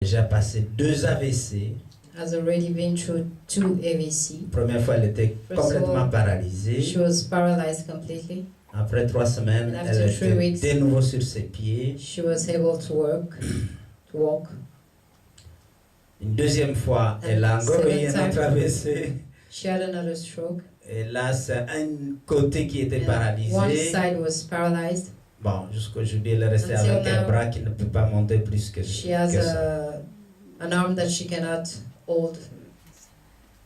déjà passé 2 AVC. Has already been through 2 AVC. Première fois, elle était complètement paralysée. She was paralyzed completely. Après 3 semaines, elle était de nouveau sur ses pieds. She was able to walk. Une deuxième fois, elle a encore eu un autre AVC. She had another stroke. Et là, c'est un côté qui était paralysé. One side was paralyzed. Bon, jusqu'aujourd'hui, elle est restée avec un bras qui ne peut pas monter plus que she has an arm that she cannot hold.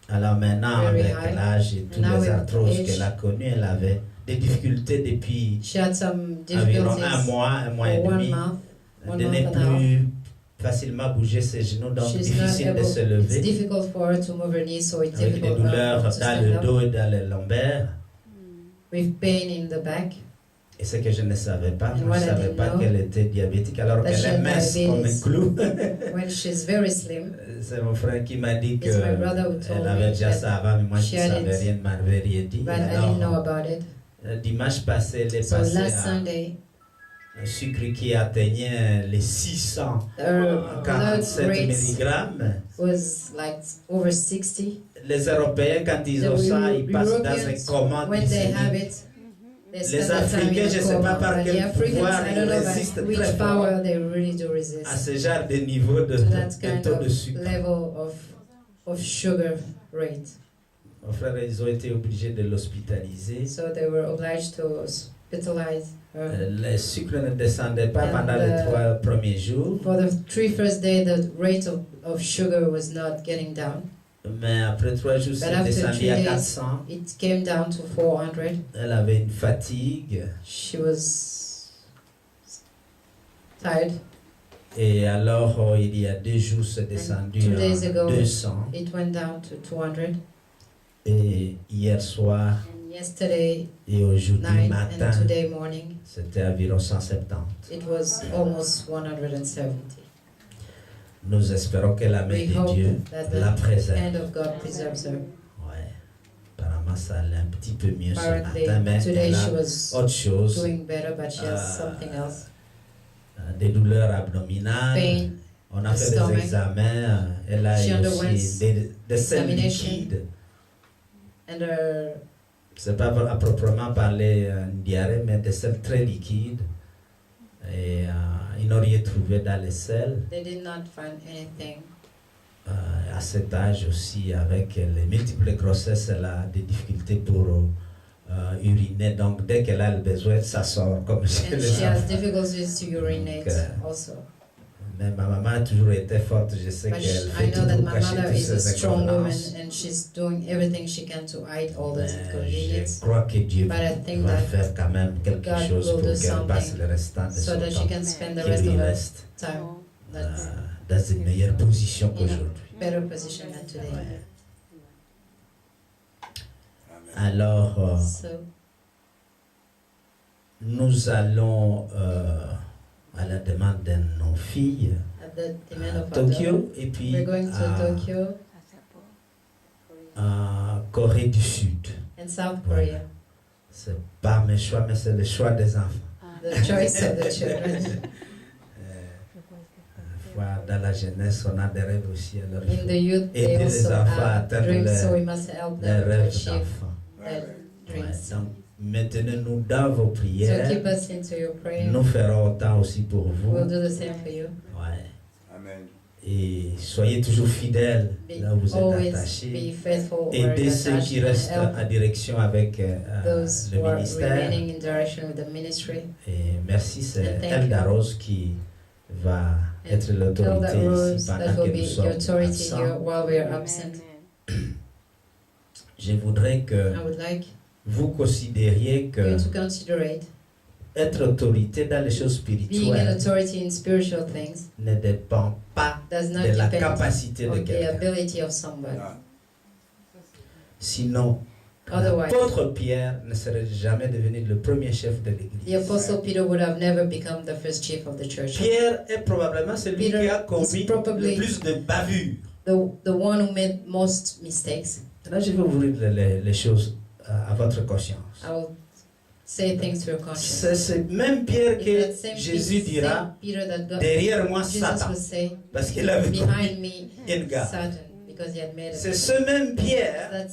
Alors maintenant, avec l'âge et toutes les arthroses qu'elle a connues, elle avait des difficultés depuis environ un mois et demi. Elle ne peut plus facilement bouger ses genoux, donc difficile de se lever. It's difficult for her to move her knees, so it's avec difficult des douleurs dans le dos et dans le lombaire. With pain in the back. Et ce que je ne savais pas, moi je ne savais pas qu'elle était diabétique alors qu'elle est mince comme un clou. When she's very slim. C'est mon frère qui m'a dit qu'elle avait déjà ça avant, mais moi je ne savais rien, ne m'avait rien dit. But I didn't know about it. Dimanche passé, elle est passée à un sucre qui atteignait les 647 mg. Was like over 60. Les Européens, quand ils ont ça, ils passent dans un coma. When they have it, les Africains, je ne sais pas par quel pouvoir ils résistent très fort à ce genre de niveau de taux de sucre. Of sugar rate. Mon frère, ils ont été obligés de l'hospitaliser. So they were obliged to hospitalize her. Le sucre ne descendait pas pendant les 3 premiers jours. For the 3 first days, the rate of sugar was not getting down. Mais après 3 jours, c'est descendu à 400. It came down to 400. Elle avait une fatigue. She was tired. Et alors, il y a 2 jours, c'est descendu à 200. It went down to 200. Et hier soir yesterday et aujourd'hui matin, c'était environ 170. It was almost 170. Nous espérons que la main de Dieu la préserve. Ouais, apparemment ça allait un petit peu mieux ce matin, mais elle a autre chose. Des douleurs abdominales. On a fait des examens. Elle a eu aussi des selles liquides. C'est pas à proprement parler une diarrhée, mais des selles très liquides. Et ils n'ont rien trouvé dans les selles. They did not find anything. À cet âge aussi, avec les multiples grossesses, elle a des difficultés pour uriner. Donc dès qu'elle a le besoin, ça sort comme chez les enfants. She has difficulties to urinate also. Mais ma maman a toujours été forte. Je sais qu'elle fait tout pour cacher toutes ces inconvéniences. And she's doing everything she can to hide all those inconveniences. Je crois que Dieu va faire quand même quelque chose pour qu'elle passe le restant de son temps, qu'il lui reste dans une meilleure position qu'aujourd'hui. Better position than today. Alors, nous allons à la demande de nos filles à Tokyo et puis à Corée du Sud. Korea. C'est pas mes choix, mais c'est le choix des enfants. The choice of the children. Dans la jeunesse, on a des rêves aussi. Alors, in the youth, aider les enfants à atteindre les rêves d'enfants. Donc, maintenez-nous dans vos prières. So keep us into your prayer. Nous ferons autant aussi pour vous. We'll do the same for you. Ouais. Amen. Et soyez toujours fidèles là où vous êtes attachés. Aidez ceux qui restent en direction avec le ministère. Et merci, c'est Elda Rose qui va être l'autorité ici pendant que nous sommes absents. Je voudrais que vous considériez que être autorité dans les choses spirituelles ne dépend pas de la capacité de quelqu'un. Sinon, l'apôtre Pierre ne serait jamais devenu le premier chef de l'Église. The apostle Peter would have never become the first chief of the church. Pierre est probablement celui qui a commis le plus de bavures. The one who made most mistakes. Là, je vais ouvrir les choses à votre conscience. I will say things to your conscience. C'est ce même Pierre que Jésus dira, derrière moi Satan, parce qu'il avait commis une gaffe. C'est ce même Pierre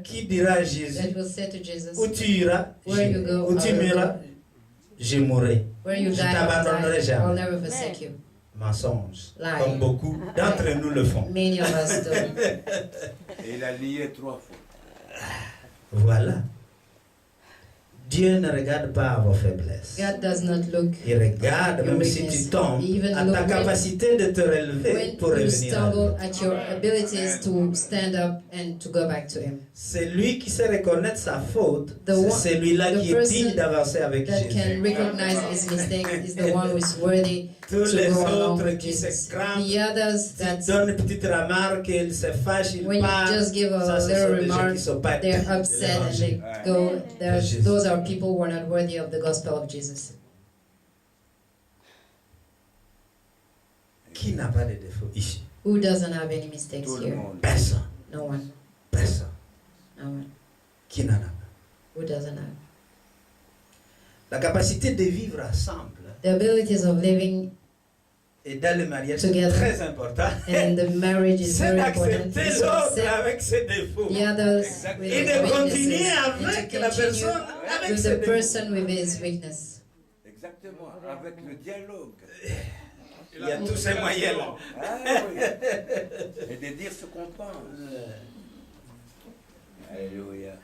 qui dira à Jésus, où tu iras, où tu m'iras, je mourrai. Je t'abandonnerai jamais. Mensonge, comme beaucoup d'entre nous le font. Et il a nié 3 fois. Voilà. Dieu ne regarde pas à vos faiblesses. God does not look. Il regarde, même si tu tombes, à ta capacité de te relever pour revenir à lui. At your abilities to stand up and to go back to Him. C'est lui qui sait reconnaître sa faute. C'est celui-là qui est digne d'avancer avec Jésus. Can recognize his mistake is the one who is worthy. Tous les autres qui se crampent, qui donnent une petite remarque, ils se fâchent, ils partent. When you just give a little remark, they're upset and they go. Those are people who are not worthy of the gospel of Jesus. Qui n'a pas de défaut ici? Who doesn't have any mistakes here? Personne. No one. Personne. No one. Qui n'en a pas? Who doesn't have? La capacité de vivre ensemble. The abilities of living et dans le mariage c'est très important. And the marriage is c'est very important. d'accepter l'autre avec ses défauts. Et de continuer avec la personne avec ses défauts. With his weakness. Exactement, avec le dialogue. Il y a tous ces moyens-là. Ah, oui. Et de dire ce qu'on pense. Alléluia.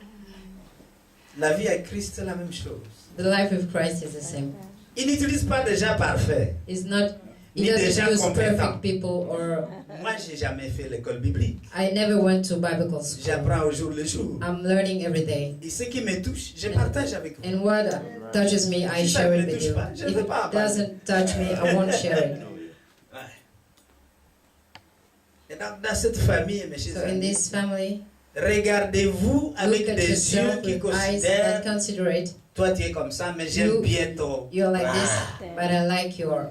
La vie avec Christ, c'est la même chose. The life with Christ is the same. Il n'utilise pas des gens parfaits. It's not. Ni des gens compétents. People or. Moi, j'ai jamais fait l'école biblique. I never went to Bible school. J'apprends au jour le jour. I'm learning every day. Et ce qui me touche, je partage avec vous. And what touches me, I share it with you. If it doesn't touch me, I won't share it. Et donc, dans cette famille, mes chers amis, in this family, regardez-vous avec des yeux qui considèrent. Toi, tu es comme ça, mais j'aime bien ton. You're like this, but I like your.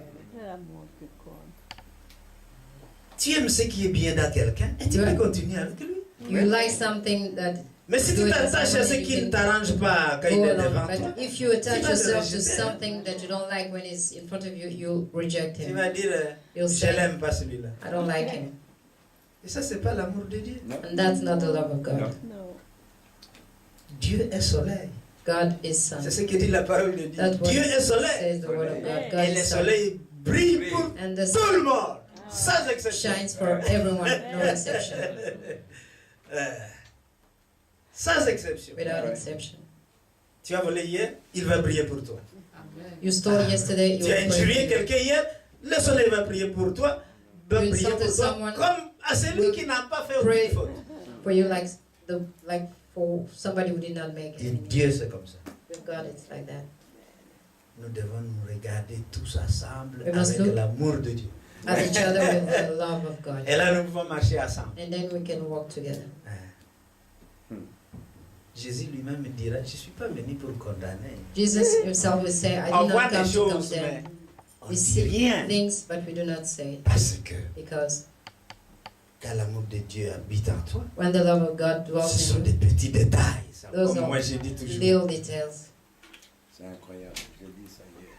Tu aimes ce qui est bien dans quelqu'un et tu peux continuer avec lui. You like something that. Mais si tu t'attaches à ce qui ne t'arrange pas quand il est devant toi, if you attach yourself to something that you don't like when it's in front of you, you'll reject him. Tu vas dire, je l'aime pas celui-là. I don't like him. Et ça, c'est pas l'amour de Dieu. And that's not the love of God. No. Dieu est soleil. God is sun. C'est ce que dit la parole de Dieu. Dieu est soleil. Et le soleil brille pour tout le monde. Sans exception. Shines for everyone, no exception. Sans exception. Without exception. Tu as volé hier, il va briller pour toi. You stole yesterday, tu as injurié quelqu'un hier, le soleil va briller pour toi. Va briller pour toi. Comme à celui qui n'a pas fait aucune faute. For you like for somebody who did not make it. Et Dieu c'est comme ça. With God it's like that. Nous devons nous regarder tous ensemble avec l'amour de Dieu. At each other with the love of God. Et là nous pouvons marcher ensemble. And then we can walk together. Jésus lui-même dira, je ne suis pas venu pour condamner. Jesus himself will say, I did not come to condemn. We see things, but we do not say. Parce que because quand l'amour de Dieu habite en toi, when the love of God dwells ce sont des petits détails. Those comme moi je dis toujours. Little details. C'est incroyable, je dis ça hier.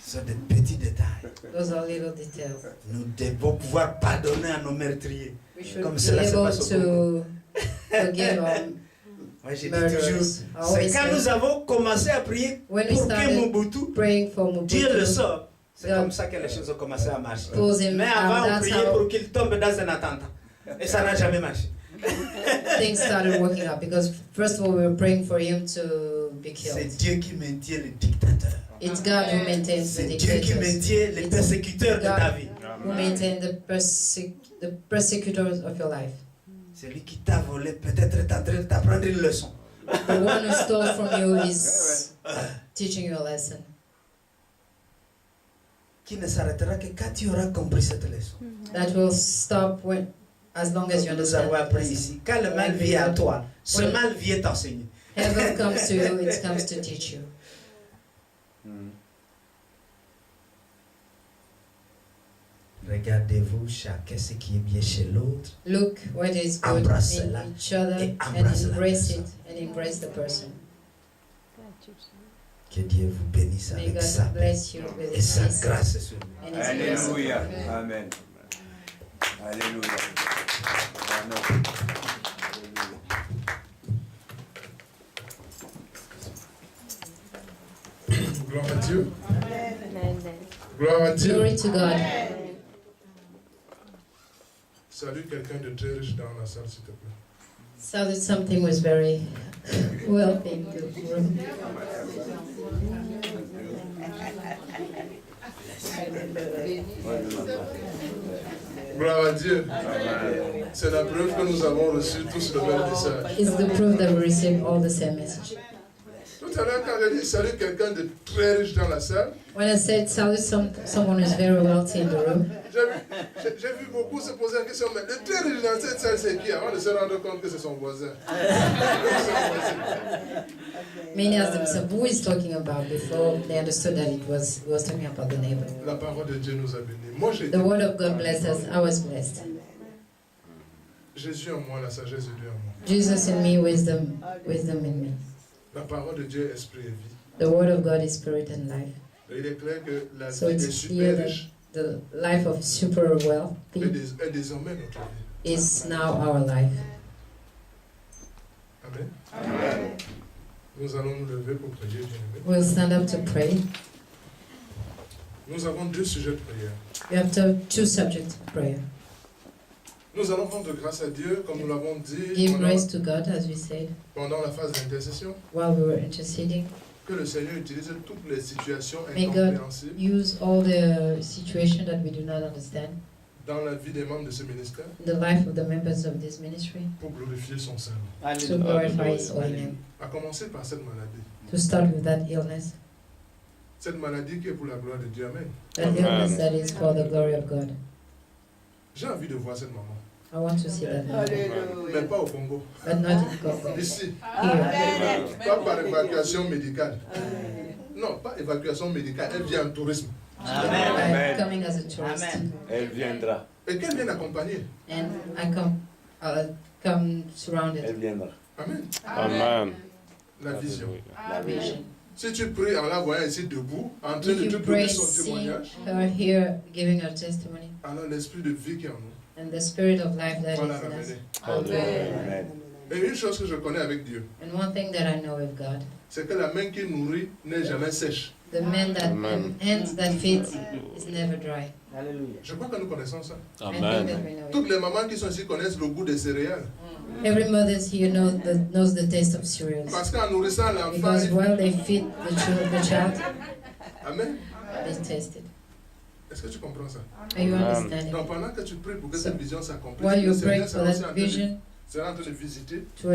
Ce sont des petits détails. Those are little details. Nous devons pouvoir pardonner à nos meurtriers. Comme cela se passe au forgive moi j'ai dit toujours, c'est quand nous avons commencé à prier pour que Mobutu, Dieu le sort. C'est comme ça que les choses ont commencé à marcher. Mais avant, on priait pour qu'il tombe dans un attentat. Et ça n'a jamais marché. Things started working out because first of all we were praying for him to be killed. C'est Dieu qui maintient le dictateur. It's God who maintains the dictators. C'est Dieu qui maintient les persécuteurs de ta vie. Who maintain the persecutors of your life. Celui qui t'a volé peut-être est en train de t'apprendre une leçon. The one who stole from you is teaching you a lesson. Qui ne s'arrêtera que quand tu auras compris cette leçon. That will stop as long as you understand. Nous avons appris ici. Quand le mal vient à toi, ce mal vient t'enseigner. Heaven comes to you, it comes to teach you. Regardez-vous chacun ce qui est bien chez l'autre. Look what is good in each other and embrace it and embrace the person. Que Dieu vous bénisse avec sa paix et sa grâce sur nous. Alléluia. Amen. Alléluia. Amen. Gloire à Dieu. Gloire à Dieu. Glory to God. Salue quelqu'un de très riche dans la salle, s'il te plaît. So that something was very wealthy in the room. Gloire à Dieu. C'est la preuve que nous avons reçu tous le même message. It's the proof that we received all the same message. Tout à l'heure, quand j'ai dit salut quelqu'un de très riche dans la salle, When I said salute someone who's very wealthy in the room, j'ai vu beaucoup se poser la question, mais le très riche dans cette salle, c'est qui? Avant de se rendre compte que c'est son voisin. many asked themselves who is talking about before they understood that it was talking about the neighbor. La parole de Dieu nous a bénis. Moi, j'ai The word of God blessed us. I was blessed. Jésus en moi, la sagesse de Dieu en moi. Jesus in me, wisdom in me. La parole de Dieu est esprit et vie. The word of God is spirit and life. Et il est clair que la So vie it's est super clear that riche the life of super wealthy est désormais notre vie. is now our life. Amen. Nous allons nous lever pour prier, bien-aimés. We'll stand up to pray. Nous avons deux sujets de prière. We have two subjects of prayer. Nous allons rendre grâce à Dieu, comme nous l'avons dit Give grace to God, as we said, pendant la phase d'intercession, while we were interceding. que le Seigneur utilise toutes les situations May God incompréhensibles use all the situations that we do not understand dans la vie des membres de ce ministère in the life of the members of this ministry pour glorifier son Saint. to glorify His holy name. À commencer par cette maladie. To start with that illness, Cette maladie qui est pour la gloire de Dieu. Amen. that illness that is for the glory of God. J'ai envie de voir cette maman. I want to see that now, Mais pas au Congo. but not in Congo. Ici. Here, Pas par évacuation médicale. Non, pas évacuation médicale. Elle vient en tourisme. I'm coming as a tourist, Elle viendra. Et qu'elle vienne accompagner. and I come surrounded. Elle viendra. Amen. Amen. La vision. by vision. Si tu pries en la voyant ici debout, en train If de te you donner pray, son see témoignage, her here giving her testimony, alors l'esprit de vie qui est en nous and the spirit of life that va la is in us. ramener. Amen. Et une chose que je connais avec Dieu, And one thing that I know of God, c'est que la main qui nourrit n'est jamais sèche. the hands that feed is never dry. Je crois que nous connaissons ça. I think Amen. that we know it. Toutes les mamans qui sont ici connaissent le goût des céréales. Every mother here knows the taste of cereals. Parce qu'en nourrissant l'enfant, Because while they feed the child, Amen. they taste it. Est-ce que tu comprends ça? Are you Amen. understanding? Donc pendant que tu pries pour que So, cette vision s'accomplisse, While le you pray Seigneur for that vision sera en train de visiter to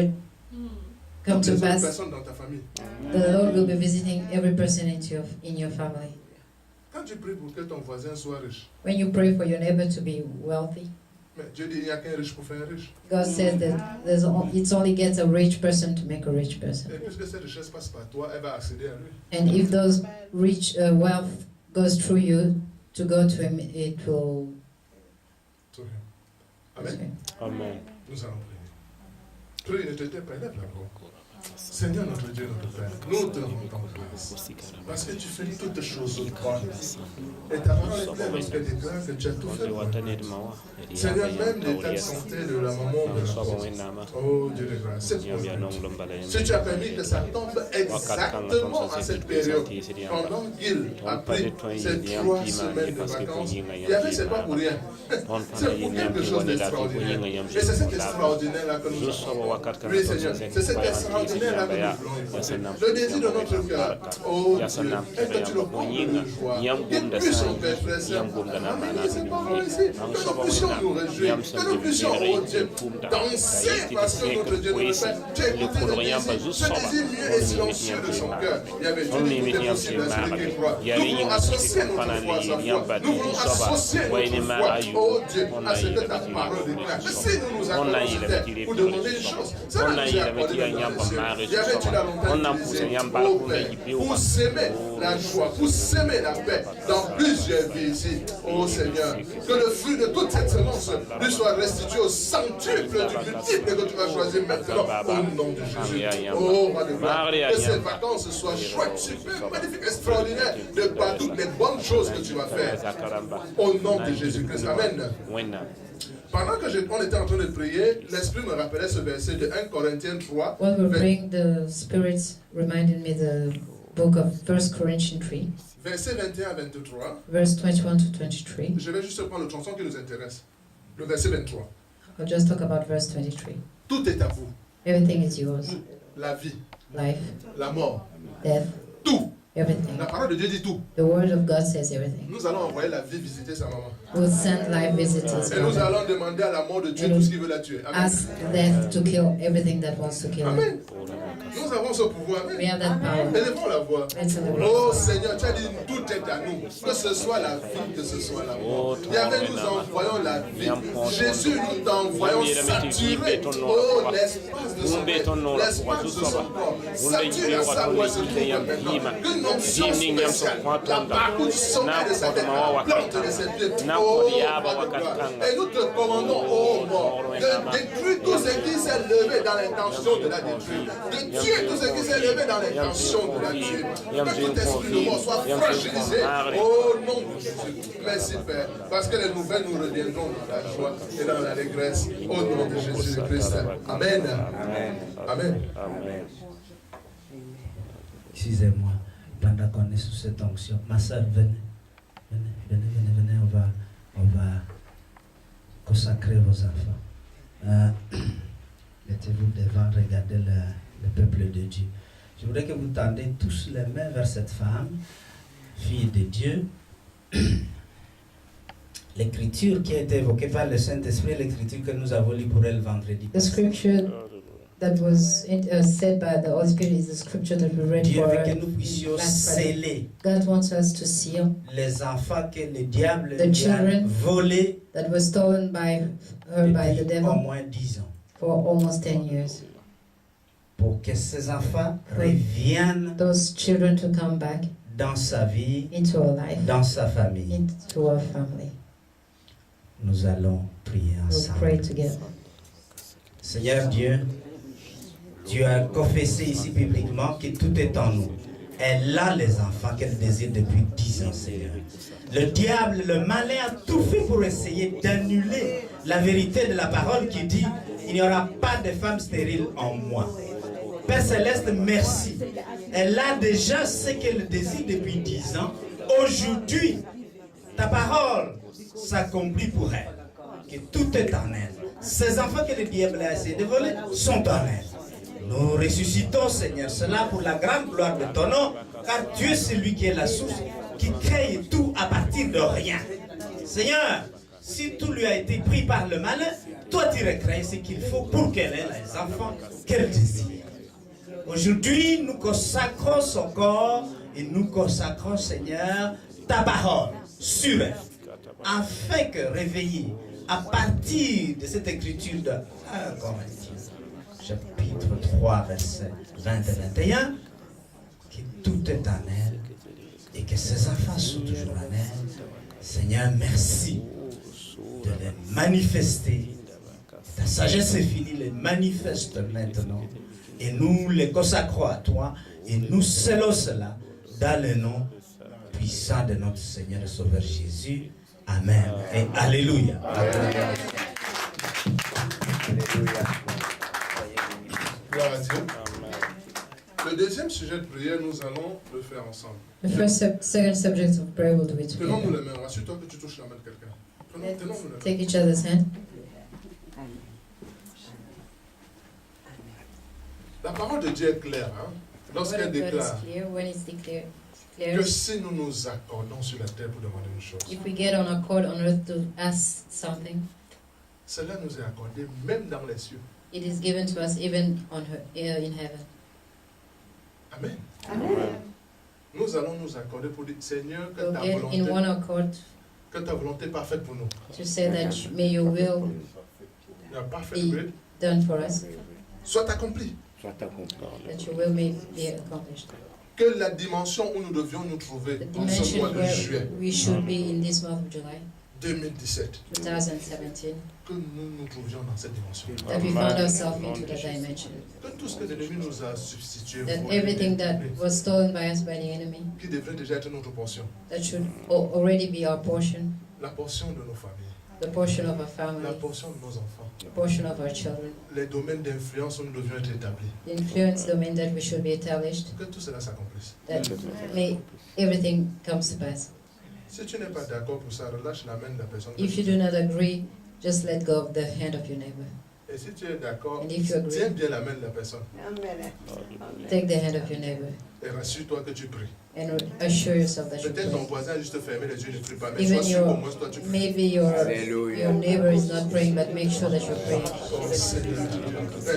come toutes to les autres pass, personnes dans ta famille. the Lord will be visiting every person in your family. Quand tu pries pour que ton voisin soit riche, When you pray for your neighbor to be wealthy, mais Dieu dit il n'y a qu'un riche pour faire un riche. God says that it only gets a rich person to make a rich person. Et puisque cette richesse passe par toi, elle va accéder à lui. And if those rich wealth goes through you to go to him, it will. To him. Amen. Amen. Nous allons prier. Prie, ne te tais pas, lève la voix. Seigneur notre Dieu, notre Père, nous te rendons grâce parce que tu fais toutes choses bonnes. Et ta parole est claire lorsqu'elle déclare que tu as tout fait pour nous. Seigneur, même l'état de santé de la maman de la petite. Oh Dieu de grâce, c'est pour nous. Si tu as permis que ça tombe exactement à cette période, pendant qu'il a pris ces 3 semaines de vacances, il y avait, c'est pas pour rien. C'est pour quelque chose d'extraordinaire. Et c'est cet extraordinaire-là que nous avons. Oui, Seigneur, c'est cet extraordinaire-là que nous voulons. Le désir de notre cœur, oh Dieu, est que tu le combles de joie. Qu'il puisse, mon Père, frère, sœur, amener ses parents ici, que nous puissions nous réjouir, que nous puissions, oh Dieu, danser parce que notre Dieu, notre Père, tu as écouté ce désir mieux et silencieux de son cœur. Il y avait tout d'écouter possible à celui qui croit. Nous voulons associer notre foi à sa foi. Nous voulons associer notre foi, oh Dieu, à ce que ta parole déclare. Mais si nous nous accordons sur terre pour demander une chose, c'est que tu as accordé dans le ciel. Il y avait, tu l'as longtemps utilisé, oh Père, pour s'aimer la joie, pour s'aimer la paix dans plusieurs vies ici. Oh Seigneur, que le fruit de toute cette semence lui soit restitué au centuple du multiple que tu vas choisir maintenant au nom de Jésus. Oh, roi de gloire, que ces vacances soient chouettes, super, magnifiques, extraordinaires, de par toutes les bonnes choses que tu vas faire. Au nom de Jésus-Christ. Amen. Pendant que on était en train de prier, l'Esprit me rappelait ce verset de 1 Corinthiens 3. While we were praying, the Spirit reminded me the book of 1 Corinthians 3. Verset 21 à 23. Verse 21 to 23. Je vais juste prendre le chanson qui nous intéresse. Le verset 23. I'll just talk about verse 23. Tout est à vous. Everything is yours. La vie. Life. La mort. Death. Tout. Everything. La parole de Dieu dit tout. The word of God says everything. Nous allons envoyer la vie visiter sa maman. We'll send life visitors. Et nous allons demander à la mort de tuer tout ce qui veut la tuer. Amen. Ask death to kill everything that wants to kill. Amen. Nous avons ce pouvoir. We have that power. Élevons la voix. Oh Seigneur, tu as dit tout est à nous. Que ce soit la vie, que ce soit la mort. Yahvé, nous envoyons la vie. Jésus, nous t'envoyons saturer. Oh, l'espace de son corps. L'espace de son corps. Sature à sa voix se trouve maintenant. Qu'une onction spéciale. La parcours du sommet de sa tête. La plante de ses pieds. Oh, et nous te commandons, oh mort, de détruire tout ce qui s'est levé dans l'intention de la détruire. De tuer tout ce qui s'est levé dans l'intention de la tuer. Que tout esprit de mort soit fragilisé au nom de Jésus. Merci Père, parce que les nouvelles nous reviendront dans la joie et dans l'allégresse au nom de Jésus-Christ. Amen. Amen. Amen. Excusez-moi, pendant qu'on est sous cette onction, ma soeur, venez, on va consacrer vos enfants. Mettez-vous devant, regardez le peuple de Dieu. Je voudrais que vous tendiez tous les mains vers cette femme, fille de Dieu. L'écriture qui a été évoquée par le Saint-Esprit, l'écriture que nous avons lue pour elle vendredi. The scripture that was said by the Holy Spirit is the scripture that we read Dieu for veut que nous puissions sceller God wants us to seal les enfants que le diable the children a volés that was stolen by her by the au devil moins 10 ans. for almost 10 years. Pour que ces enfants reviennent Those children to come back dans sa vie, into our life, dans sa famille. into our family. Nous allons prier We'll pray ensemble. together. Seigneur Dieu, tu as confessé ici publiquement que tout est en nous. Elle a les enfants qu'elle désire depuis 10 ans, Seigneur. Le diable, le malin a tout fait pour essayer d'annuler la vérité de la parole qui dit « Il n'y aura pas de femme stérile en moi ». Père Céleste, merci. Elle a déjà ce qu'elle désire depuis 10 ans. Aujourd'hui, ta parole s'accomplit pour elle. Que tout est en elle. Ces enfants que le diable a essayé de voler sont en elle. Nous ressuscitons, Seigneur, cela pour la grande gloire de ton nom, car tu es celui qui est la source, qui crée tout à partir de rien. Seigneur, si tout lui a été pris par le malin, toi tu recrées ce qu'il faut pour qu'elle ait les enfants qu'elle désire. Aujourd'hui, nous consacrons son corps et nous consacrons, Seigneur, ta parole sur elle, afin que réveillée à partir de cette écriture de 1 Corinthiens, chapitre 3, versets 20 et 21, que tout est en elle et que ses enfants sont toujours en elle. Seigneur, merci de les manifester. Ta sagesse est finie, les manifeste maintenant. Et nous les consacrons à toi et nous scellons cela dans le nom puissant de notre Seigneur et Sauveur Jésus. Amen. Et Alléluia. Alléluia. Gloire à Dieu. Le deuxième sujet de prière, nous allons le faire ensemble. The second subject of prayer we'll do it together. Tenons-nous les mains. Rassure-toi que tu touches la main de quelqu'un. Tenons-nous les mains. Take each other's hand. La parole de Dieu est claire, hein? Lorsqu'elle déclare que si nous nous accordons sur la terre pour demander une chose, if we get on accord on earth to ask something, cela nous est accordé même dans les cieux. it is given to us even on in heaven. Amen. Amen. Nous allons nous accorder pour dire, Seigneur, que We'll ta get in one volonté, accord que ta volonté est parfaite pour nous. to say that may your will Your perfect be will done for us, soit accomplie. that your will may be accomplished. Que la dimension où nous devions nous trouver The en ce dimension mois de where juillet, we should be in this month of July, 2017. 2017. Que nous nous trouvions dans cette dimension. That we found ourselves into that dimension. Que tout ce que l'ennemi nous a substitué. That everything that was stolen by us by the enemy. Qui devrait déjà être notre portion. That should already be our portion. La portion de nos familles. The portion of our family. La portion de nos enfants. The portion of our children. Les domaines d'influence où nous devions être établis. The influence domain that we should be established. Que tout cela s'accomplisse. That may everything comes to pass. Si tu n'es pas d'accord pour ça, relâche la main de la personne. If you do not agree, just let go of the hand of your neighbor. Et si tu es d'accord, tiens bien la main de la personne. Take the hand of your neighbor. Et rassure-toi que tu pries. And assure yourself that you pray. Peut-être ton voisin juste fermer les yeux et ne prie pas, mais Even sois sûr au moins toi tu pries. maybe your neighbor is not praying, but make sure that you're praying.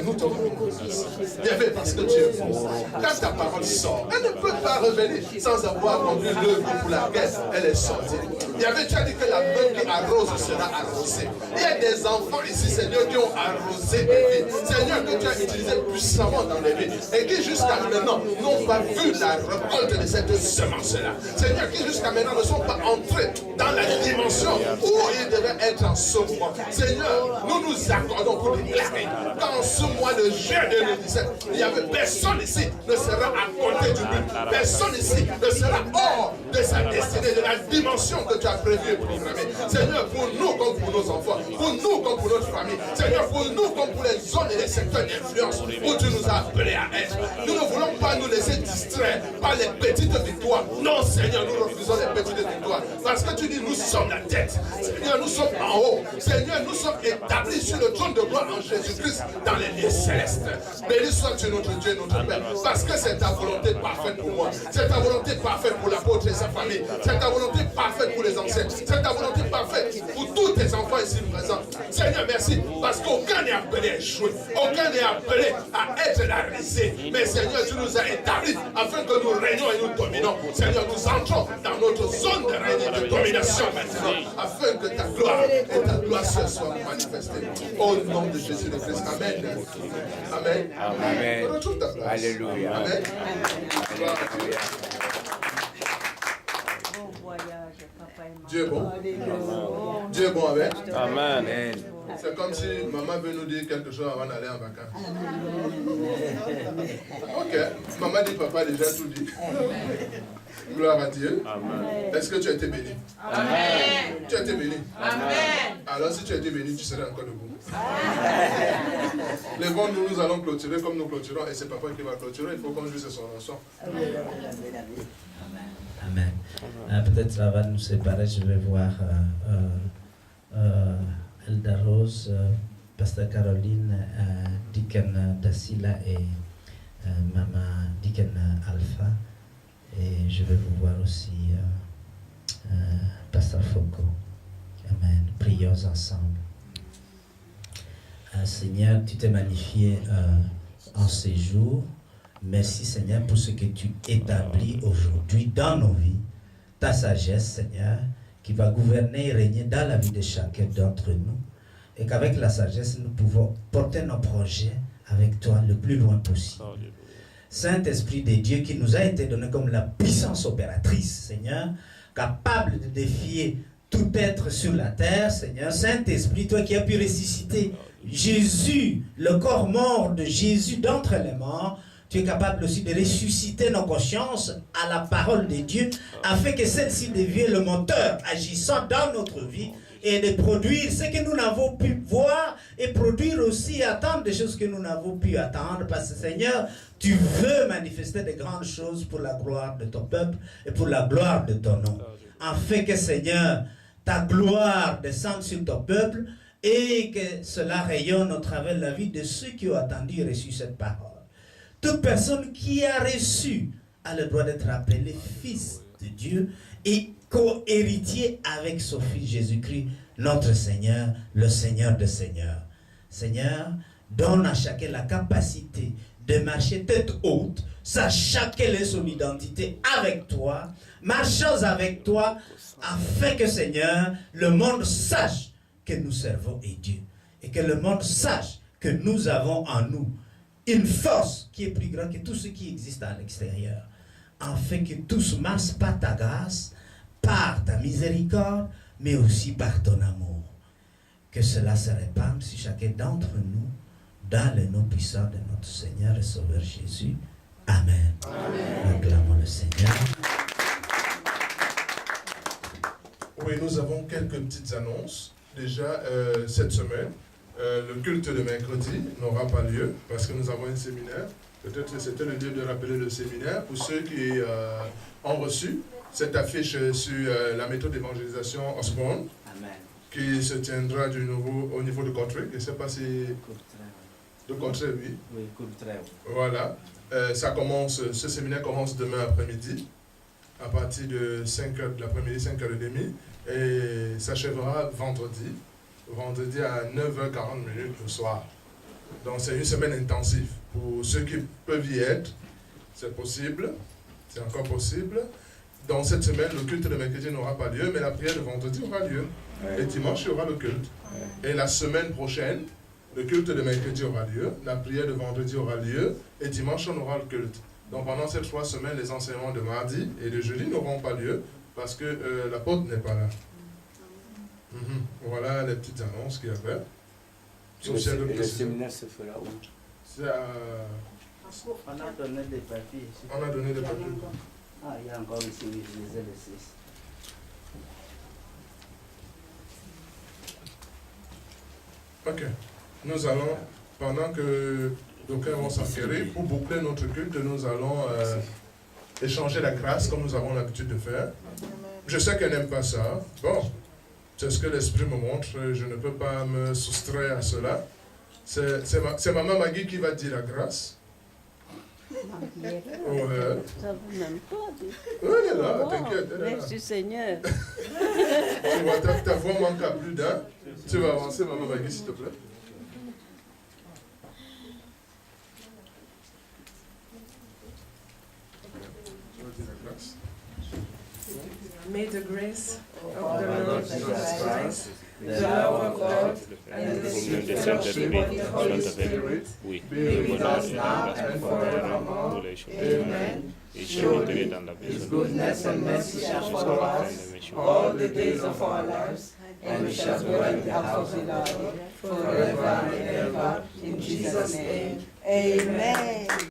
Nous te remercions. Bien fait parce que Dieu est bon. Quand ta parole sort, elle ne peut pas revenir sans avoir rempli l'œuvre pour laquelle elle est sortie. Il y avait, tu as dit que la main qui arrose sera arrosée. Il y a des enfants ici, Seigneur, qui ont arrosé des vies. Seigneur, que tu as utilisé puissamment dans les vies. Et qui jusqu'à maintenant n'ont pas vu la récolte de cette semence-là. Seigneur, qui jusqu'à maintenant ne sont pas entrés dans la dimension où ils devaient être en ce moment. Seigneur, nous nous accordons pour déclarer qu'en ce mois de juin 2017, il n'y avait personne ici ne sera à côté du but. Personne ici ne sera hors de sa destinée, de la dimension que tu as prévue et programmée. Seigneur, pour nous comme pour nos enfants, pour nous comme pour notre famille, Seigneur, pour nous comme pour les zones et les secteurs d'influence où tu nous as appelés à être. Nous ne voulons pas nous laisser distraire par les petites victoires. Non, Seigneur, nous refusons les petites victoires. Parce que tu dis, nous sommes la tête. Seigneur, nous sommes en haut. Seigneur, nous sommes établis sur le trône de gloire en Jésus-Christ dans les lieux célestes. Béni sois-tu notre Dieu, notre Père. Parce que c'est ta volonté parfaite pour moi. C'est ta volonté parfaite pour l'apôtre et sa famille. C'est ta volonté parfaite pour les anciens. C'est ta volonté parfaite pour tous tes enfants ici présents. Seigneur, merci. Parce qu'aucun n'est appelé à échouer. Aucun n'est appelé à être la risée. Mais Seigneur, tu nous as établis afin que nous régnons et nous dominons. Seigneur, nous entrons dans notre zone de règne et de domination maintenant. Afin que ta gloire et ta gloire soient manifestées. Au nom de Jésus le Christ. Amen. Amen. Amen. Retrouve ta place. Alléluia. Amen. Alléluia. Dieu est bon. Dieu est bon, amen. Amen. C'est comme si maman veut nous dire quelque chose avant d'aller en vacances. Ok. Maman dit, papa a déjà tout dit. Gloire à Dieu. Est-ce que tu as été béni? Amen. Tu as été béni? Amen. Alors si tu as été béni, tu serais encore debout. Lèvons-nous, nous allons clôturer comme nous clôturons. Et c'est papa qui va clôturer. Il faut qu'on joue son leçon. Amen. Peut-être avant de nous séparer, je vais voir Elda Rose, Pasteur Caroline, Deacon Dassila et Maman Deacon Alpha. Et je vais vous voir aussi Pasteur Foucault. Amen. Prions ensemble. Seigneur, tu t'es magnifié en ces jours. Merci Seigneur pour ce que tu établis aujourd'hui dans nos vies. Ta sagesse Seigneur qui va gouverner et régner dans la vie de chacun d'entre nous. Et qu'avec la sagesse nous pouvons porter nos projets avec toi le plus loin possible. Saint-Esprit de Dieu qui nous a été donné comme la puissance opératrice Seigneur, capable de défier tout être sur la terre Seigneur. Saint-Esprit, toi qui as pu ressusciter Jésus, le corps mort de Jésus d'entre les morts, tu es capable aussi de ressusciter nos consciences à la parole de Dieu, afin que celle-ci devienne le moteur agissant dans notre vie et de produire ce que nous n'avons pu voir et produire aussi attendre des choses que nous n'avons pu attendre. Parce que Seigneur, tu veux manifester de grandes choses pour la gloire de ton peuple et pour la gloire de ton nom. Afin que Seigneur, ta gloire descende sur ton peuple et que cela rayonne au travers de la vie de ceux qui ont attendu et reçu cette parole. Toute personne qui a reçu a le droit d'être appelé fils de Dieu et co-héritier avec son fils Jésus-Christ, notre Seigneur, le Seigneur des Seigneurs. Seigneur, donne à chacun la capacité de marcher tête haute, sachant quelle est son identité avec toi, marchons avec toi, afin que Seigneur, le monde sache que nous servons et Dieu, et que le monde sache que nous avons en nous une force qui est plus grande que tout ce qui existe à l'extérieur, afin que tous marchent par ta grâce, par ta miséricorde, mais aussi par ton amour. Que cela se répande sur chacun d'entre nous, dans le nom puissant de notre Seigneur et Sauveur Jésus. Amen. Amen. Acclamons le Seigneur. Oui, nous avons quelques petites annonces. Déjà, cette semaine, le culte de mercredi n'aura pas lieu parce que nous avons un séminaire. Peut-être que c'était le lieu de rappeler le séminaire. Pour ceux qui ont reçu cette affiche sur la méthode d'évangélisation Osborne, qui se tiendra au niveau de Courtrai. Je ne sais pas si... De Courtrai, oui. Oui, Courtrai. Voilà. Ce séminaire commence demain après-midi, à partir de 5h de l'après-midi, 5h30, et s'achèvera vendredi à 9h40 le soir. Donc c'est une semaine intensive. Pour ceux qui peuvent y être, c'est possible, c'est encore possible. Dans cette semaine, le culte de mercredi n'aura pas lieu, mais la prière de vendredi aura lieu. Et dimanche, il y aura le culte. Et la semaine prochaine, le culte de mercredi aura lieu, la prière de vendredi aura lieu, et dimanche, on aura le culte. Donc pendant ces 3 semaines, les enseignements de mardi et de jeudi n'auront pas lieu, parce que l'apôtre n'est pas là. Voilà les petites annonces qu'il y avait. Le séminaire se fera où? On a donné des papiers. On a donné des papiers. Ah, il y a encore ici, je les ai laissés. Ok. Nous allons, pendant que d'aucuns vont s'enquérir, pour boucler notre culte, nous allons échanger la grâce comme nous avons l'habitude de faire. Je sais qu'elle n'aime pas ça. Bon, c'est ce que l'Esprit me montre. Je ne peux pas me soustraire à cela. C'est maman Maggie qui va dire la grâce. Ouais. Ça vous même pas dit. Oui, elle est là, t'inquiète. Merci Seigneur. Tu vois, ta voix manque à plus d'un. Tu vas avancer, maman Maggie, s'il te plaît. May the grace of the Lord Jesus Christ, the love of God, and the sweet fellowship of the Holy Spirit be with us now and forevermore. Amen. Surely His goodness and mercy shall follow us all the days of our lives, and we shall dwell in the house of the Lord forever and ever. In Jesus' name, amen.